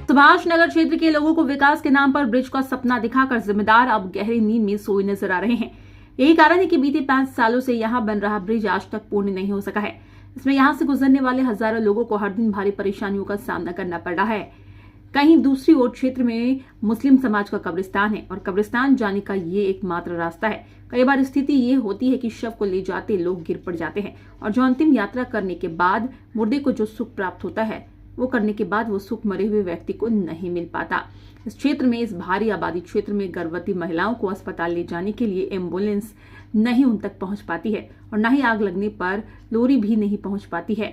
सुभाष नगर क्षेत्र के लोगों को विकास के नाम पर ब्रिज का सपना दिखाकर जिम्मेदार अब गहरी नींद में सोए नजर आ रहे हैं। यही कारण है कि बीते 5 सालों से यहां बन रहा ब्रिज आज तक पूर्ण नहीं हो सका है। इसमें यहां से गुजरने वाले हजारों लोगों को हर दिन भारी परेशानियों का सामना करना पड़ रहा है। कहीं दूसरी ओर क्षेत्र में मुस्लिम समाज का कब्रिस्तान है और कब्रिस्तान जाने का ये एकमात्र रास्ता है। कई बार स्थिति ये होती है कि शव को ले जाते लोग गिर पड़ जाते हैं और जो अंतिम यात्रा करने के बाद मुर्दे को जो सुख प्राप्त होता है वो करने के बाद वो सुख मरे हुए व्यक्ति को नहीं मिल पाता। इस क्षेत्र में, इस भारी आबादी क्षेत्र में गर्भवती महिलाओं को अस्पताल ले जाने के लिए एम्बुलेंस नहीं उन तक पहुंच पाती है और न ही आग लगने पर लोरी भी नहीं पहुंच पाती है।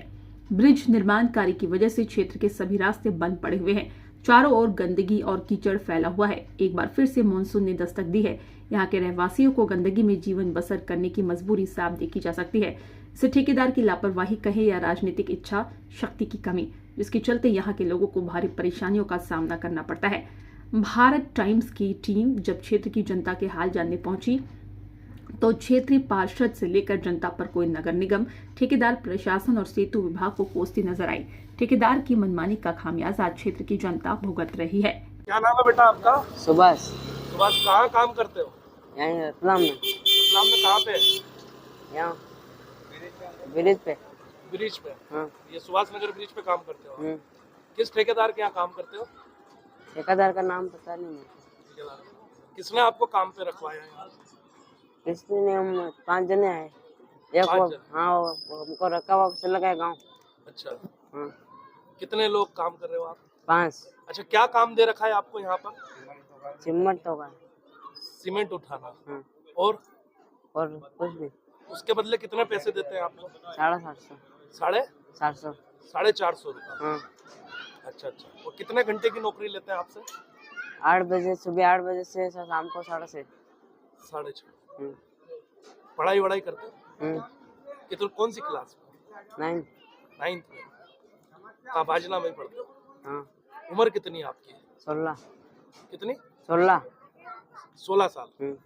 ब्रिज निर्माण कार्य की वजह से क्षेत्र के सभी रास्ते बंद पड़े हुए हैं। चारों ओर गंदगी और कीचड़ फैला हुआ है। एक बार फिर से मानसून ने दस्तक दी है। यहाँ के रहवासियों को गंदगी में जीवन बसर करने की मजबूरी साफ देखी जा सकती है। इसे ठेकेदार की लापरवाही कहे या राजनीतिक इच्छा शक्ति की कमी, जिसके चलते यहाँ के लोगों को भारी परेशानियों का सामना करना पड़ता है। भारत टाइम्स की टीम जब क्षेत्र की जनता के हाल जानने पहुंची तो क्षेत्रीय पार्षद से लेकर जनता पर कोई नगर निगम, ठेकेदार, प्रशासन और सेतु विभाग को कोसती नजर आई। ठेकेदार की मनमानी का खामियाजा क्षेत्र की जनता भुगत रही है। क्या नाम है बेटा आपका? सुभाष। सुभाष, कहाँ काम करते हो? यहीं रतलाम में। रतलाम में कहाँ पे? यहाँ ब्रिज पे। ब्रिज पे? हाँ। ये सुभाष नगर ब्रिज पे काम करते हो? किस ठेकेदार के यहाँ काम करते हो? ठेकेदार का नाम पता नहीं मुझे। ठेकेदार किसने आपको काम पे रखवाया है? किसने? हम 5 जने आए। एक वो, हाँ वो हमको रखा हुआ चला गया गाँव। अच्छा। हाँ। कितने लोग काम कर रहे हो आप? 5। अच्छा, क्या काम दे रखा है आपको यहाँ पर? सिमट होगा। सीमेंट उठाना। हाँ। और कुछ भी। उसके बदले कितने पैसे देते हैं आप लोग? 750। 750? 450 रुपये। हाँ। अच्छा अच्छा। और कितने घंटे की नौकरी लेते हैं आपसे? 8 बजे, सुबह 8 बजे से शाम को 6:30। 6:30। पढ़ाई वढ़ाई करते हो? कितने, कौन सी क्लास में? 9th में। कहाँ, बाजना में पढ़ते हो? हाँ। उम्र कितनी है आपकी? 16। कितनी? 16। 16 साल।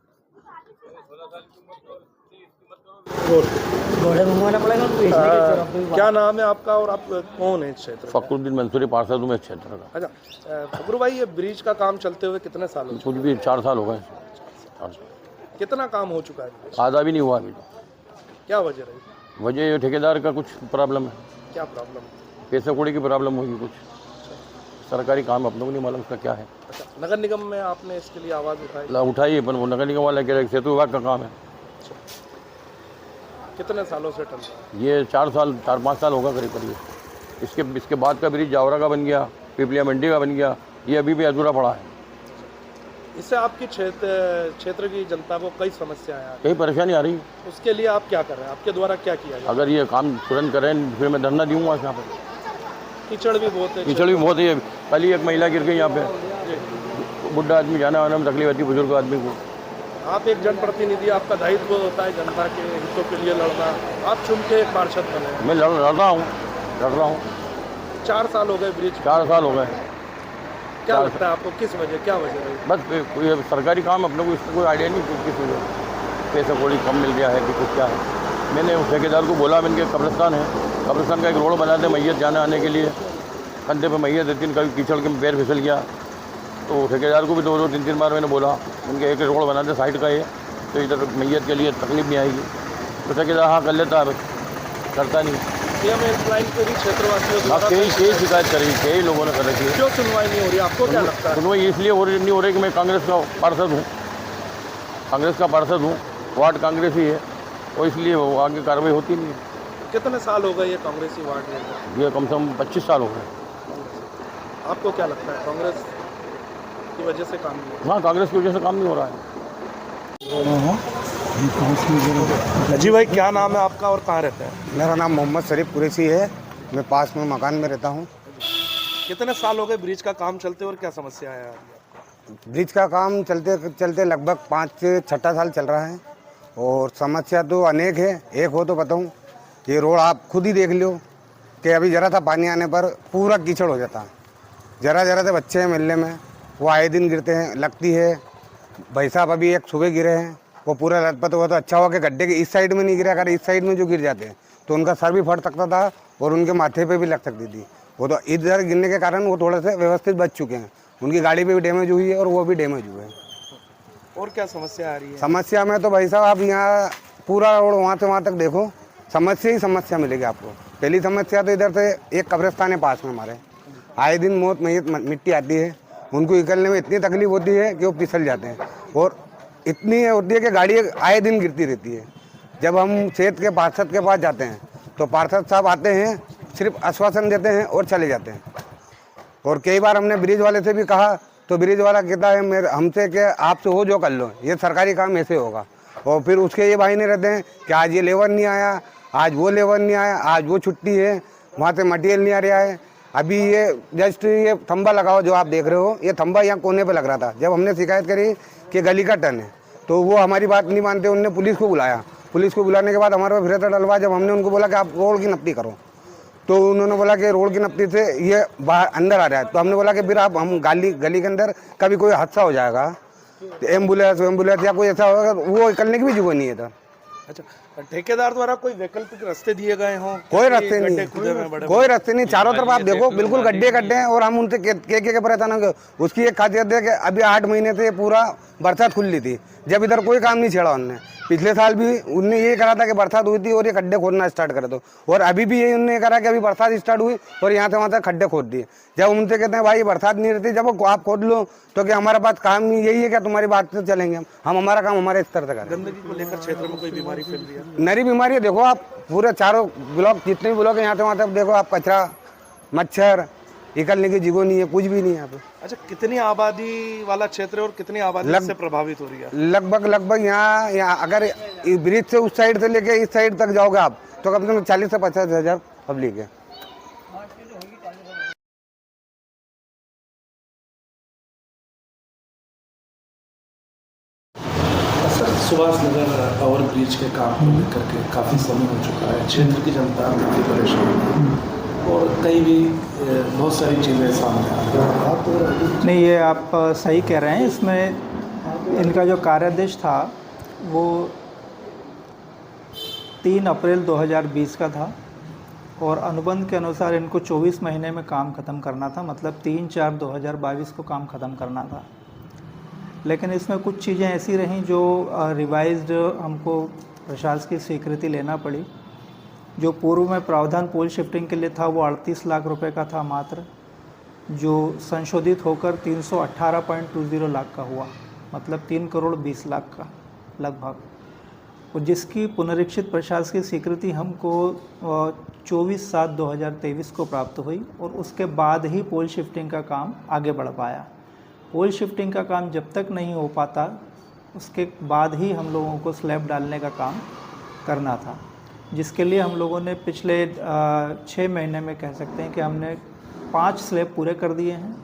क्या नाम है आपका और आप कौन है इस क्षेत्र? फखरुद्दीन मंसूरी, पार्षद हूँ मैं क्षेत्र का। अच्छा फखरू भाई, ये ब्रिज का काम चलते हुए कितने साल हो? कुछ भी 4 साल हो गए। कितना काम हो चुका है? आधा भी नहीं हुआ अभी तो। क्या वजह रही? वजह ये ठेकेदार का कुछ प्रॉब्लम है। क्या प्रॉब्लम? पैसे कौड़ी की प्रॉब्लम होगी कुछ। सरकारी काम अपनों को नहीं मालूम उसका क्या है। अच्छा, नगर निगम में आपने इसके लिए आवाज़ उठाई? उठाई, पर वो नगर निगम वाला कह रहे सेतु विभाग का काम है। कितने सालों से टल रहा है? ये 4-5 साल होगा करीब करीब। इसके बाद का ब्रिज जावरा का बन गया, पिपलिया मंडी का बन गया, ये अभी भी अधूरा पड़ा है। इससे आपकी क्षेत्र की जनता को कई समस्याएं आ रही, कई परेशानी आ रही है। उसके लिए आप क्या कर रहे हैं? आपके द्वारा क्या किया जाए? अगर ये काम तुरंत करें फिर मैं धरना दूंगा यहाँ पर। कीचड़ भी बहुत है। कीचड़ भी बहुत है। कल ही एक महिला गिर गई यहाँ पे। बुढ़ा आदमी जाना आने में तकलीफ होती, बुजुर्ग आदमी को। आप एक जनप्रतिनिधि, आपका दायित्व होता है जनता के हितों के लिए लड़ना। आप चुन के एक पार्षद बने। मैं लड़ रहा हूँ। 4 साल हो गए ब्रिज? 4 साल हो गए। क्या लगता है आपको, किस वजह, क्या वजह रही? बस कोई सरकारी काम अपने को इसका कोई आइडिया नहीं किस वजह पैसा थोड़ी कम मिल गया है कि कुछ क्या है। मैंने उस ठेकेदार को बोला, मैंने कब्रिस्तान है, कब्रिस्तान का एक रोड बना दे मैयत जाने आने के लिए। कंधे पर मैयत देती, कभी कीचड़ के पैर फिसल गया तो ठेकेदार को भी 2-3 बार मैंने बोला, उनके एक रोड बना दे साइड का ये, तो इधर मैयत के लिए तकलीफ नहीं आएगी। तो ठेकेदार हाँ कर लेता है, बस करता नहीं। सीएम हेल्पलाइन पे भी क्षेत्रवासियों द्वारा कई शिकायत करी, कई लोगों ने कर रखी है। क्यों सुनवाई नहीं हो रही, आपको क्या लगता है? सुनवाई इसलिए नहीं हो रही कि मैं कांग्रेस का पार्षद हूँ, वार्ड कांग्रेस ही है, और इसलिए वो आगे कार्रवाई होती नहीं है। कितने साल हो गए ये कांग्रेसी वार्ड में? ये कम से कम 25 साल हो गए। आपको क्या लगता है कांग्रेस की वजह से काम नहीं? हाँ, कांग्रेस की वजह से काम नहीं हो रहा है। जी भाई, क्या नाम है आपका और कहाँ रहते हैं? मेरा नाम मोहम्मद शरीफ कुरैशी है। मैं पास में मकान में रहता हूँ। कितने साल हो गए ब्रिज का काम चलते और क्या समस्या है? ब्रिज का काम चलते चलते लगभग 5 से 6 साल चल रहा है और समस्या तो अनेक है। एक हो तो बताऊँ, ये रोड आप खुद ही देख लो कि अभी ज़रा सा पानी आने पर पूरा कीचड़ हो जाता है। ज़रा से बच्चे हैं मिलने में, वो आए दिन गिरते हैं, लगती है। भाई साहब अभी एक सुबह गिरे हैं, वो पूरा लटपट हुआ। तो अच्छा हुआ कि गड्ढे के इस साइड में नहीं गिरा, अगर इस साइड में जो गिर जाते हैं तो उनका सर भी फट सकता था और उनके माथे पे भी लग सकती थी। वो तो इधर गिरने के कारण वो थोड़े से व्यवस्थित बच चुके हैं। उनकी गाड़ी पे भी डैमेज हुई है और वो भी डैमेज हुए हैं। और क्या समस्या आ रही है? समस्या में तो भाई साहब आप यहाँ पूरा रोड वहाँ से वहाँ तक देखो, समस्या ही समस्या मिलेगी आपको। पहली समस्या तो इधर से एक कब्रिस्तान है पास में हमारे, आए दिन मौत मिट्टी आती है, उनको निकलने में इतनी तकलीफ होती है कि वो फिसल जाते हैं। और इतनी होती है कि गाड़ी आए दिन गिरती रहती है। जब हम क्षेत्र के पार्षद के पास जाते हैं तो पार्षद साहब आते हैं, सिर्फ आश्वासन देते हैं और चले जाते हैं। और कई बार हमने ब्रिज वाले से भी कहा तो ब्रिज वाला कहता है मेरे हमसे कि आपसे हो जो कर लो, ये सरकारी काम ऐसे होगा। और फिर उसके ये बहाने रहते हैं कि आज ये लेबर नहीं आया, आज वो लेबर नहीं आया, आज वो छुट्टी है, वहाँ से मटेरियल नहीं आ रहा है। अभी ये जस्ट ये थंबा लगाओ जो आप देख रहे हो, ये थंबा यहाँ कोने पे लग रहा था। जब हमने शिकायत करी कि गली का टर्न है तो वो हमारी बात नहीं मानते, उनने पुलिस को बुलाया। पुलिस को बुलाने के बाद हमारे पर फिर डलवा। जब हमने उनको बोला कि आप रोड की नपती करो तो उन्होंने बोला कि रोड की नपती से ये बाहर अंदर आ रहा है। तो हमने बोला कि फिर आप हम गली के अंदर कभी कोई हादसा हो जाएगा, एम्बुलेंस या कोई ऐसा होगा, वो निकलने की भी जगह नहीं है था। अच्छा, ठेकेदार द्वारा कोई वैकल्पिक रास्ते दिए गए हों? कोई रास्ते नहीं, कोई रास्ते नहीं। चारों तरफ आप देखो बिल्कुल गड्ढे हैं। और हम उनसे के परेशान हो। उसकी एक खासियत है कि अभी 8 महीने से पूरा बरसात खुली थी, जब इधर कोई काम नहीं छेड़ा उनने। पिछले साल भी उनने ये करा था कि बरसात हुई थी और ये खड्डे खोदना स्टार्ट करे दो, और अभी भी यही उन्होंने करा कि अभी बरसात स्टार्ट हुई और यहाँ से वहाँ तक खड्डे खोद दिए। जब उनसे कहते हैं भाई बरसात नहीं रहती, जब आप खोद लो तो क्या हमारे पास काम नहीं यही है क्या तुम्हारी बात से चलेंगे हम हमारा काम हमारे स्तर से करें। गंदगी को लेकर क्षेत्र में कोई बीमारी फैल रही है? नई बीमारी है, देखो आप पूरे चारों ब्लॉक जितने भी ब्लॉक है यहाँ से वहाँ तक देखो आप, कचरा, मच्छर, निकलने की जगह नहीं है, कुछ भी नहीं है यहाँ पे। अच्छा, कितनी आबादी वाला क्षेत्र है और कितनी आबादी से प्रभावित हो रही है? लगभग यहाँ अगर ब्रिज से उस साइड से लेके इस साइड तक जाओगे आप तो कम से कम 40 से 50 हज़ार पब्लिक है। सुभाष नगर ओवर ब्रिज के काम को लेकर के काफ़ी समय हो चुका है, क्षेत्र की जनता काफ़ी परेशान है और कई भी बहुत सारी चीज़ें सामने आ रही हैं। नहीं, ये आप सही कह रहे हैं। इसमें इनका जो कार्यादेश था वो 3 अप्रैल 2020 का था और अनुबंध के अनुसार इनको 24 महीने में काम ख़त्म करना था, मतलब 3/4/2022 को काम ख़त्म करना था। लेकिन इसमें कुछ चीज़ें ऐसी रहीं जो रिवाइज्ड हमको प्रशासकीय स्वीकृति लेना पड़ी। जो पूर्व में प्रावधान पोल शिफ्टिंग के लिए था वो 38 लाख रुपए का था मात्र, जो संशोधित होकर 318.20 लाख का हुआ, मतलब 3 करोड़ 20 लाख का लगभग, और जिसकी पुनरीक्षित प्रशासकीय स्वीकृति हमको 24/7/2023 को प्राप्त हुई और उसके बाद ही पोल शिफ्टिंग का काम आगे बढ़ पाया। पोल शिफ्टिंग का काम जब तक नहीं हो पाता उसके बाद ही हम लोगों को स्लैब डालने का काम करना था, जिसके लिए हम लोगों ने पिछले 6 महीने में कह सकते हैं कि हमने 5 स्लैब पूरे कर दिए हैं,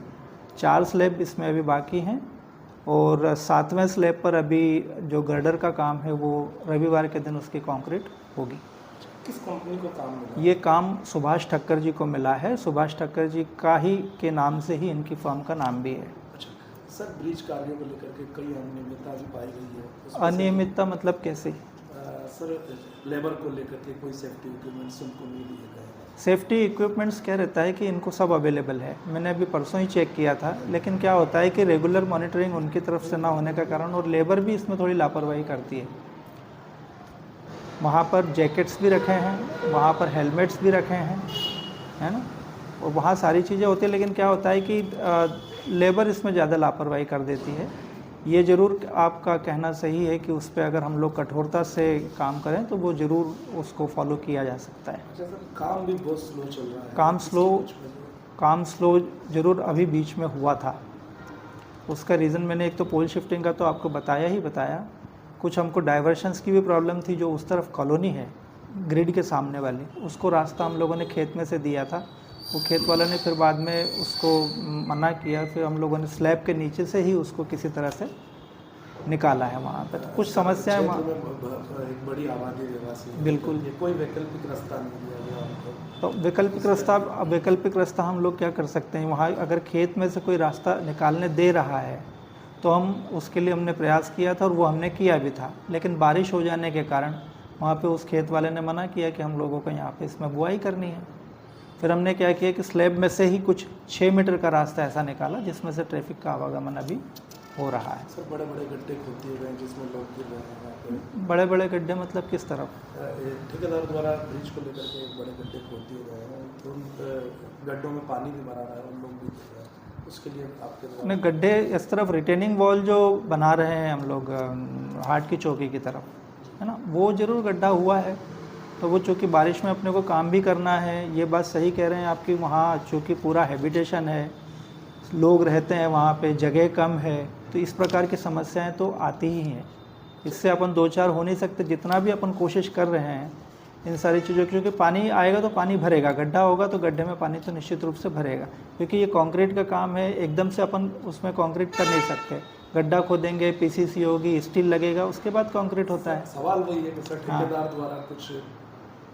4 स्लैब इसमें अभी बाकी हैं और 7वें स्लैब पर अभी जो गर्डर का काम है वो रविवार के दिन उसकी कंक्रीट होगी। किस कंपनी को काम मिला? ये काम सुभाष ठक्कर जी को मिला है। सुभाष ठक्कर जी का ही के नाम से ही इनकी फर्म का नाम भी है। अच्छा सर, ब्रिज कार्यों को लेकर के कई अनियमितता भी पाई गई है। अनियमितता मतलब कैसे? सर, लेबर को लेकर के कोई सेफ्टी इक्विपमेंट्स उनको नहीं दिए गए? सेफ्टी इक्विपमेंट्स क्या रहता है कि इनको सब अवेलेबल है। मैंने अभी परसों ही चेक किया था, लेकिन क्या होता है कि रेगुलर मॉनिटरिंग उनकी तरफ से ना होने का कारण और लेबर भी इसमें थोड़ी लापरवाही करती है। वहाँ पर जैकेट्स भी रखे हैं, वहाँ पर हेलमेट्स भी रखे हैं, है ना। और वहाँ सारी चीज़ें होती है, लेकिन क्या होता है कि लेबर इसमें ज़्यादा लापरवाही कर देती है। ये ज़रूर आपका कहना सही है कि उस पर अगर हम लोग कठोरता से काम करें तो वो ज़रूर उसको फॉलो किया जा सकता है। अच्छा सर, काम भी बहुत स्लो चल रहा है। काम स्लो ज़रूर अभी बीच में हुआ था। उसका रीज़न मैंने एक तो पोल शिफ्टिंग का तो आपको बताया, कुछ हमको डाइवर्शंस की भी प्रॉब्लम थी। जो उस तरफ कॉलोनी है ग्रिड के सामने वाली, उसको रास्ता हम लोगों ने खेत में से दिया था, वो खेत वाला ने फिर बाद में उसको मना किया, फिर हम लोगों ने स्लैब के नीचे से ही उसको किसी तरह से निकाला है वहाँ पे। तो कुछ समस्याएं वहाँ, एक बड़ी आबादी रहवासी है। बिल्कुल। ये कोई वैकल्पिक रास्ता नहीं दिया गया उनको। तो वैकल्पिक रास्ता हम लोग क्या कर सकते हैं, वहाँ अगर खेत में से कोई रास्ता निकालने दे रहा है तो हम उसके लिए हमने प्रयास किया था और वो हमने किया भी था, लेकिन बारिश हो जाने के कारण वहाँ पे उस खेत वाले ने मना किया कि हम लोगों को यहाँ पे इसमें बुआई करनी है। फिर हमने क्या किया कि स्लैब में से ही कुछ 6 मीटर का रास्ता ऐसा निकाला जिसमें से ट्रैफिक का आवागमन अभी हो रहा है। सर, बड़े बड़े गड्ढे खोद दिए गए जिसमें लोग गिर रहे हैं यहाँ पे। बड़े बड़े गड्ढे मतलब किस तरफ? ठेकेदार द्वारा ब्रिज को लेकर के बड़े गड्ढे खोद दिए गए हैं, तो उन गड्ढों में पानी भी भरा रहा है, उन लोग भी गिर रहे हैं। उसके लिए आपके द्वारा गड्ढे इस तरफ रिटेनिंग वॉल जो बना रहे हैं हम लोग हाट की चौकी की तरफ, है ना, वो ज़रूर गड्ढा हुआ है। तो वो चूँकि बारिश में अपने को काम भी करना है, ये बात सही कह रहे हैं आपकी। वहाँ चूँकि पूरा हैबिटेशन है, लोग रहते हैं वहाँ पे, जगह कम है, तो इस प्रकार की समस्याएं तो आती ही हैं। इससे अपन दो चार हो नहीं सकते। जितना भी अपन कोशिश कर रहे हैं इन सारी चीज़ों की, क्योंकि पानी आएगा तो पानी भरेगा, गड्ढा होगा तो गड्ढे में पानी तो निश्चित रूप से भरेगा, क्योंकि ये कंक्रीट का काम है। एकदम से अपन उसमें कंक्रीट कर नहीं सकते। गड्ढा खोदेंगे, पीसीसी होगी, स्टील लगेगा, उसके बाद कंक्रीट होता है। सवाल वही है कि सर ठेकेदार द्वारा कुछ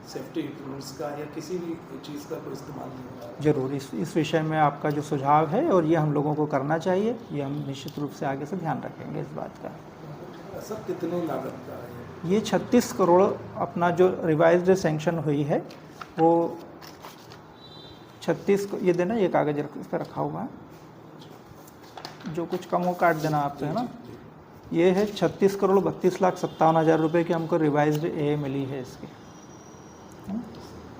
सेफ्टी इक्विपमेंट्स का या किसी भी चीज़ का कोई इस्तेमाल नहीं हो रहा है। ज़रूर इस विषय में आपका जो सुझाव है और ये हम लोगों को करना चाहिए, ये हम निश्चित रूप से आगे से ध्यान रखेंगे इस बात का। सर, कितनी लागत का है ये 36 करोड़ अपना जो रिवाइज्ड सैंक्शन हुई है वो 36, ये देना, ये कागज़ इस पर रखा हुआ है, जो कुछ कम हो काट देना आपसे, है ना। ये है 36 करोड़ 32,57,000 रुपये की हमको रिवाइज्ड ए मिली है इसकी।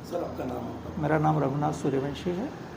सर, आपका नाम? मेरा नाम रघुनाथ सूर्यवंशी है।